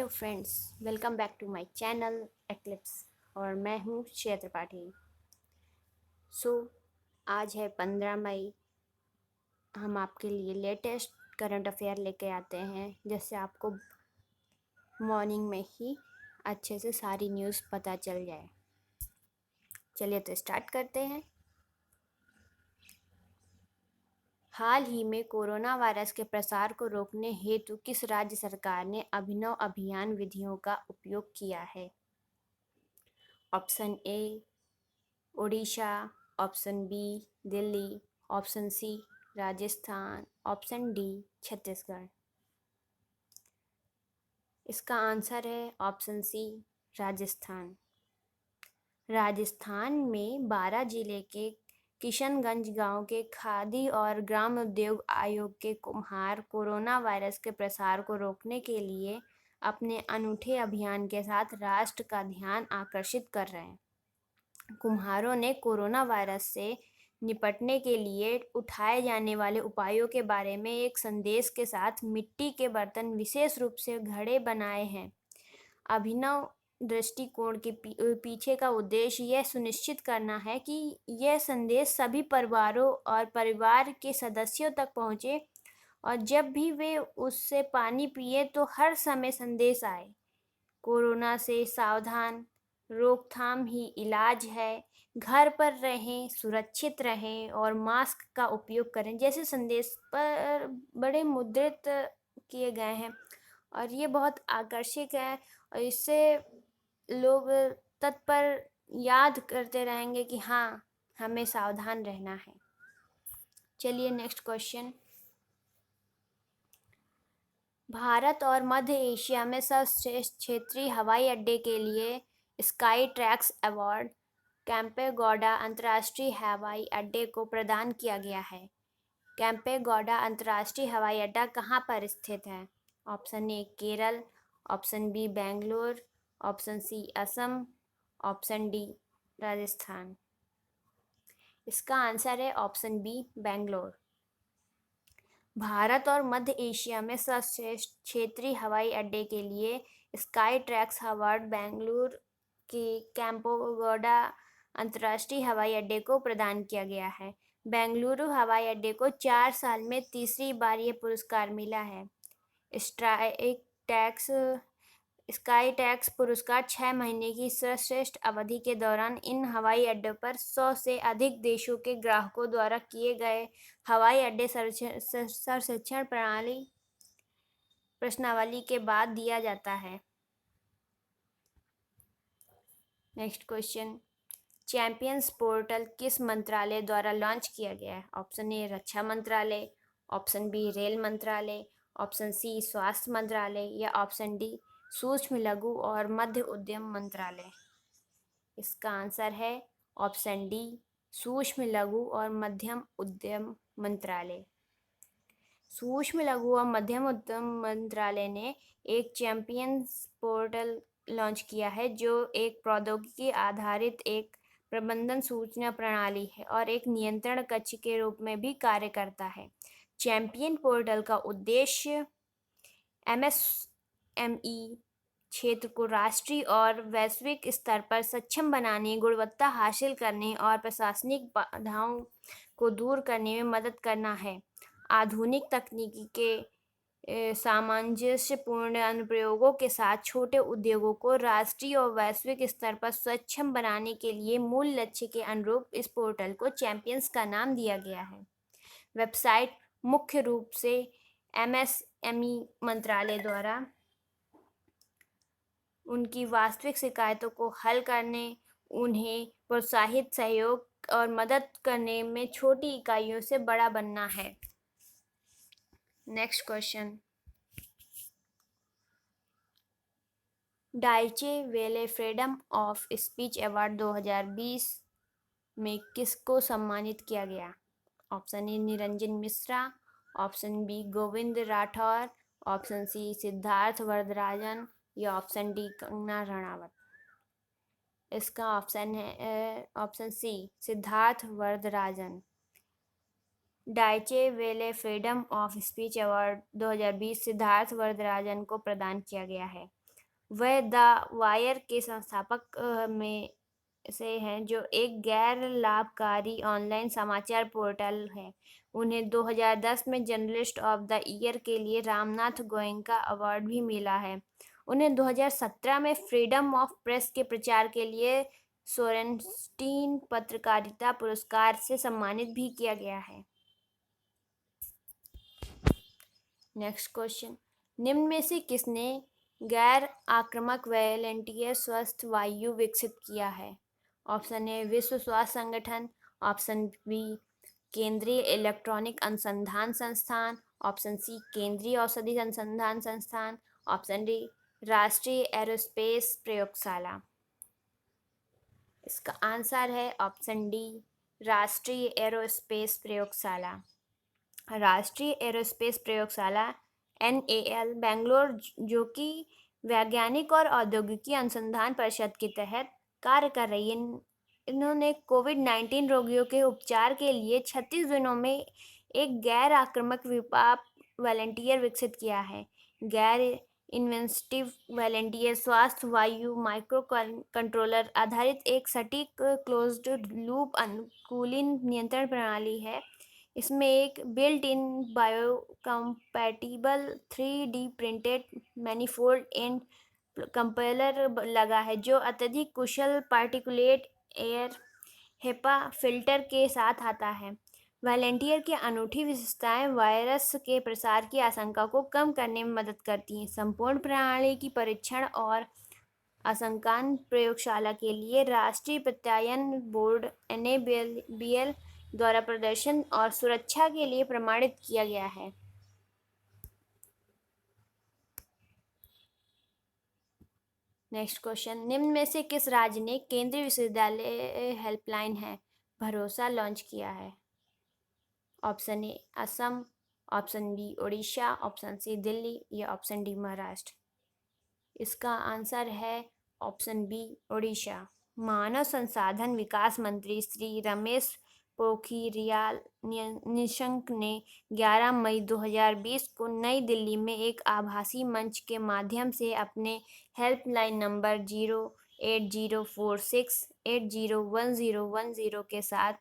Hello friends, welcome back to my channel Eclipse और मैं हूँ श्रेया त्रिपाठी। आज है 15 मई। हम आपके लिए लेटेस्ट करंट अफेयर लेके आते हैं जिससे आपको मॉर्निंग में ही अच्छे से सारी न्यूज़ पता चल जाए। चलिए तो स्टार्ट करते हैं। हाल ही में कोरोना वायरस के प्रसार को रोकने हेतु किस राज्य सरकार ने अभिनव अभियान विधियों का उपयोग किया है? Option A Odisha, option B Delhi, option C Rajasthan, option D Chhattisgarh. इसका आंसर है ऑप्शन सी राजस्थान। राजस्थान में 12 जिले के किशनगंज गांव के खादी और ग्राम उद्योग आयोग के कुम्हार कोरोना वायरस के प्रसार को रोकने के लिए अपने अनूठे अभियान के साथ राष्ट्र का ध्यान आकर्षित कर रहे हैं। कुम्हारों ने कोरोना वायरस से निपटने के लिए उठाए जाने वाले उपायों के बारे में एक संदेश के साथ मिट्टी के बर्तन, विशेष रूप से घड़े बनाए हैं। अभिनव दृष्टिकोण के पीछे का उद्देश्य यह सुनिश्चित करना है कि यह संदेश सभी परिवारों और परिवार के सदस्यों तक पहुंचे और जब भी वे उससे पानी पिए तो हर समय संदेश आए, कोरोना से सावधान, रोकथाम ही इलाज है, घर पर रहें, सुरक्षित रहें और मास्क का उपयोग करें जैसे संदेश पर बड़े मुद्रित किए गए हैं और ये बहुत आकर्षक है और इससे लोग तत्पर याद करते रहेंगे कि हाँ, हमें सावधान रहना है। चलिए नेक्स्ट क्वेश्चन। भारत और मध्य एशिया में सर्वश्रेष्ठ क्षेत्रीय हवाई अड्डे के लिए स्काई ट्रैक्स अवार्ड कैंपेगौड़ा अंतर्राष्ट्रीय हवाई अड्डे को प्रदान किया गया है। कैंपेगौड़ा अंतर्राष्ट्रीय हवाई अड्डा कहाँ पर स्थित है? Option A Kerala, option B Bangalore, option C Assam, option D Rajasthan. इसका आंसर है ऑप्शन बी बेंगलोर। भारत और मध्य एशिया में सर्वश्रेष्ठ क्षेत्रीय हवाई अड्डे के लिए स्काई ट्रैक्स अवार्ड बेंगलुरु के कैंपेगौड़ा अंतर्राष्ट्रीय हवाई अड्डे को प्रदान किया गया है। बेंगलुरु हवाई अड्डे को 4 साल में तीसरी बार ये पुरस्कार मिला है। स्काई टैक्स पुरस्कार 6 महीने की सर्वश्रेष्ठ अवधि के दौरान इन हवाई अड्डों पर 100 से अधिक देशों के ग्राहकों द्वारा किए गए हवाई अड्डे सर्वेक्षण प्रश्नावली के बाद दिया जाता है। Next question. चैंपियंस पोर्टल किस मंत्रालय द्वारा लॉन्च किया गया है? ऑप्शन ए रक्षा मंत्रालय, ऑप्शन बी रेल मंत्रालय, ऑप्शन सी स्वास्थ्य मंत्रालय या ऑप्शन डी सूक्ष्म लघु और मध्य उद्यम मंत्रालय। इसका आंसर है ऑप्शन डी सूक्ष्म लघु और मध्यम उद्यम मंत्रालय। सूक्ष्म लघु और मध्यम उद्यम मंत्रालय ने एक चैंपियंस पोर्टल लॉन्च किया है जो एक प्रौद्योगिकी आधारित एक प्रबंधन सूचना प्रणाली है और एक नियंत्रण कक्ष के रूप में भी कार्य करता है। चैंपियन पोर्टल का उद्देश्य एमएसएमई क्षेत्र को राष्ट्रीय और वैश्विक स्तर पर सक्षम बनाने, गुणवत्ता हासिल करने और प्रशासनिक बाधाओं को दूर करने में मदद करना है। आधुनिक तकनीकी के सामंजस्यपूर्ण अनुप्रयोगों के साथ छोटे उद्योगों को राष्ट्रीय और वैश्विक स्तर पर सक्षम बनाने के लिए मूल लक्ष्य के अनुरूप इस पोर्टल को चैंपियंस का नाम दिया गया है। वेबसाइट मुख्य रूप से एमएसएमई मंत्रालय द्वारा उनकी वास्तविक शिकायतों को हल करने, उन्हें प्रोत्साहित, सहयोग और मदद करने में छोटी इकाइयों से बड़ा बनना है। Next question. डाइचे वेले फ्रीडम ऑफ स्पीच अवार्ड 2020 में किसको सम्मानित किया गया? Option A Niranjan Mishra, option B Govind Rathore, option C Siddharth Varadarajan या ऑप्शन डी कंगना रणावत। इसका ऑप्शन है ऑप्शन सी सिद्धार्थ वरदराजन। डाइचे वेले freedom of speech award 2020 Siddharth Varadarajan को प्रदान किया गया है। वह द वायर के संस्थापक में से हैं, जो एक गैर लाभकारी ऑनलाइन समाचार पोर्टल है। उन्हें 2010 में जर्नलिस्ट ऑफ द ईयर के लिए रामनाथ गोयनका अवार्ड भी मिला है। उन्हें 2017 में फ्रीडम ऑफ प्रेस के प्रचार के लिए सोरेनस्टीन पत्रकारिता पुरस्कार से सम्मानित भी किया गया है। नेक्स्ट क्वेश्चन, निम्न में से किसने गैर आक्रामक वॉलंटियर स्वस्थ वायु विकसित किया है? ऑप्शन ए विश्व स्वास्थ्य संगठन, ऑप्शन बी केंद्रीय इलेक्ट्रॉनिक अनुसंधान संस्थान, ऑप्शन सी केंद्रीय औषधि अनुसंधान संस्थान, ऑप्शन डी राष्ट्रीय एरोस्पेस प्रयोगशाला। इसका आंसर है ऑप्शन डी राष्ट्रीय एरोस्पेस प्रयोगशाला। राष्ट्रीय एरोस्पेस प्रयोगशाला NAL बेंगलोर, जो कि वैज्ञानिक और औद्योगिकी अनुसंधान परिषद के तहत कार्य कर रही है, इन्होंने कोविड-19 रोगियों के उपचार के लिए 36 दिनों में एक गैर आक्रामक विपाप वॉलंटियर विकसित किया है। गैर इन्वेसिव वॉलंटियर स्वास्थ्य वायु माइक्रो कंट्रोलर आधारित एक सटीक क्लोज्ड लूप अनुकूलन नियंत्रण प्रणाली है। इसमें एक built in biocompatible 3D printed manifold and कंपेलर लगा है, जो अत्यधिक कुशल पार्टिकुलेट एयर हेपा फिल्टर के साथ आता है। वॉलंटियर की अनूठी विशेषताएं वायरस के प्रसार की आशंका को कम करने में मदद करती हैं। संपूर्ण प्रणाली की परीक्षण और आशंकान प्रयोगशाला के लिए राष्ट्रीय प्रत्यायन बोर्ड NABL द्वारा प्रदर्शन और सुरक्षा के लिए प्रमाणित किया गया है। नेक्स्ट क्वेश्चन, निम्न में से किस राज्य ने केंद्रीय विश्वविद्यालय हेल्पलाइन है भरोसा लॉन्च किया है? Option A Assam, option B Odisha, option C Delhi या ऑप्शन डी महाराष्ट्र। इसका आंसर है ऑप्शन बी ओडिशा। मानव संसाधन विकास मंत्री श्री रमेश पोखरियाल निशंक ने 11 मई 2020 को नई दिल्ली में एक आभासी मंच के माध्यम से अपने हेल्पलाइन नंबर 08046801010 के साथ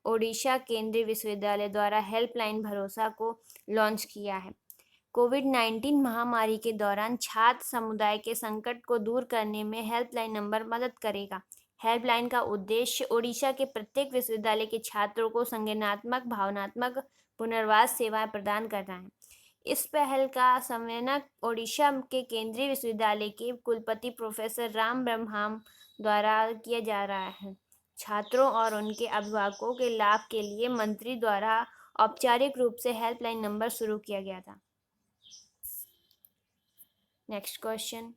ओडिशा केंद्रीय विश्वविद्यालय द्वारा हेल्पलाइन भरोसा को लॉन्च किया है। कोविड-19 महामारी के दौरान छात्र समुदाय के संकट को दूर करने में हेल्पलाइन नंबर मदद करेगा। हेल्पलाइन का उद्देश्य ओडिशा के प्रत्येक विश्वविद्यालय के छात्रों को संज्ञानात्मक भावनात्मक पुनर्वास सेवाएं प्रदान करना है। इस पहल का समन्वय ओडिशा के केंद्रीय विश्वविद्यालय के कुलपति प्रोफेसर राम ब्रह्मम द्वारा किया जा रहा है। छात्रों और उनके अभिभावकों के लाभ के लिए मंत्री द्वारा औपचारिक रूप से हेल्पलाइन नंबर शुरू किया गया था। Next question,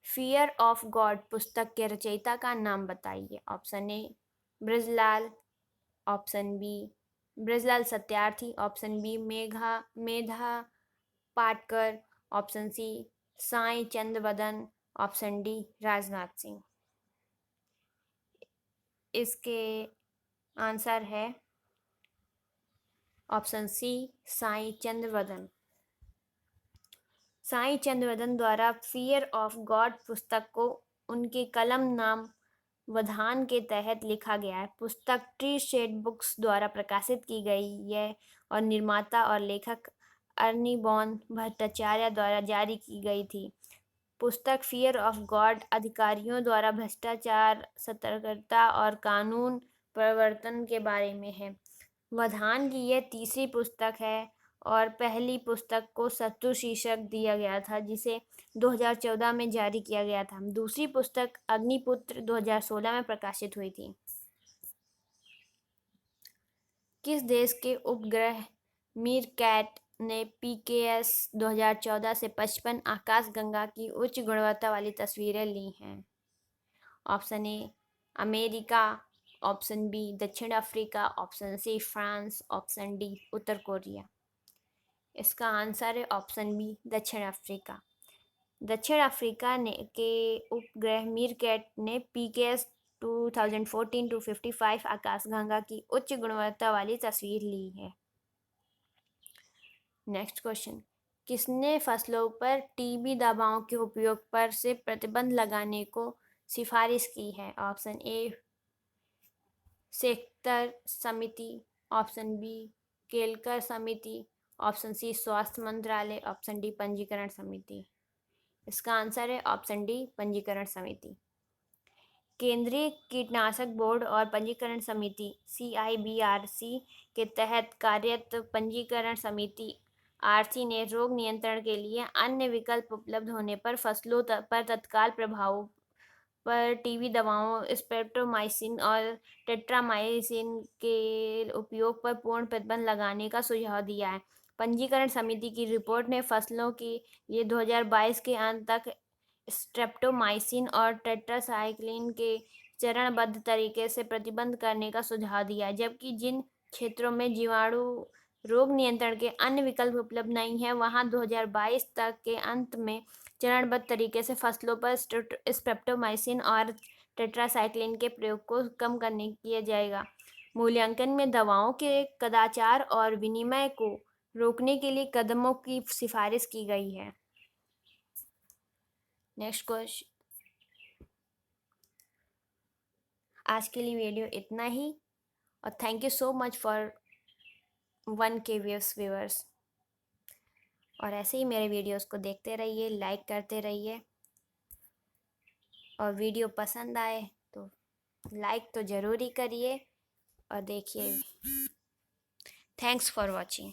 fear of God पुस्तक के रचयिता का नाम बताइए। Option A Brajlal, option B Brajlal Satyarthi, option B Medha Patkar, option C Sai Chandravadan, option D Rajnath Singh. इसके आंसर है ऑप्शन सी साई चंद्रवदन। साई चंद्रवदन द्वारा फियर ऑफ गॉड पुस्तक को उनके कलम नाम वधान के तहत लिखा गया है। पुस्तक ट्री शेड बुक्स द्वारा प्रकाशित की गई है और निर्माता और लेखक अर्निबॉन भट्टाचार्य द्वारा जारी की गई थी। पुस्तक फियर ऑफ गॉड अधिकारियों द्वारा भ्रष्टाचार, सतर्कता और कानून प्रवर्तन के बारे में है। वधान की यह तीसरी पुस्तक है और पहली पुस्तक को शत्रु शीर्षक दिया गया था, जिसे 2014 में जारी किया गया था। दूसरी पुस्तक अग्निपुत्र 2016 में प्रकाशित हुई थी। किस देश के उपग्रह मीरकैट ने PKS 2014 से 55 आकाशगंगा की उच्च गुणवत्ता वाली तस्वीरें ली हैं? Option A America, option B दक्षिण Africa, option C France, option D उत्तर कोरिया। इसका आंसर है ऑप्शन बी दक्षिण अफ्रीका। दक्षिण अफ्रीका के उपग्रह मीरकैट ने PKS 2014-55 आकाशगंगा की उच्च गुणवत्ता वाली तस्वीर ली है। नेक्स्ट क्वेश्चन, किसने फसलों पर टीबी दवाओं के उपयोग पर से प्रतिबंध लगाने को सिफारिश की है? ऑप्शन ए सेक्टर समिति, ऑप्शन बी केलकर समिति, ऑप्शन सी स्वास्थ्य मंत्रालय, ऑप्शन डी पंजीकरण समिति। इसका आंसर है ऑप्शन डी पंजीकरण समिति। केंद्रीय कीटनाशक बोर्ड और पंजीकरण समिति CIBRC के तहत कार्यरत पंजीकरण समिति RC ने रोग नियंत्रण के लिए अन्य विकल्प उपलब्ध होने पर फसलों पर तत्काल प्रभाव पर टीबी दवाओं स्ट्रेप्टोमाइसिन और टेट्रामाइसिन के उपयोग पर पूर्ण प्रतिबंध लगाने का सुझाव दिया है। पंजीकरण समिति की रिपोर्ट ने फसलों के लिए 2022 के अंत तक स्ट्रेप्टोमाइसिन और टेट्रासाइक्लिन के चरणबद्ध तरीके से प्रतिबंध करने का सुझाव दिया, जबकि जिन क्षेत्रों में जीवाणु रोग नियंत्रण के अन्य विकल्प उपलब्ध नहीं है वहां 2022 तक के अंत में चरणबद्ध तरीके से फसलों पर स्ट्रेप्टोमाइसिन और टेट्रासाइक्लिन के प्रयोग को कम करने किया जाएगा। मूल्यांकन में दवाओं के कदाचार और विनिमय को रोकने के लिए कदमों की सिफारिश की गई है। Next question. आज के लिए वीडियो इतना ही और thank you so much for 1K viewers. और ऐसे ही मेरे वीडियोस को देखते रहिए, लाइक करते रहिए और वीडियो पसंद आए तो लाइक तो ज़रूर ही करिए और देखिए। Thanks for watching.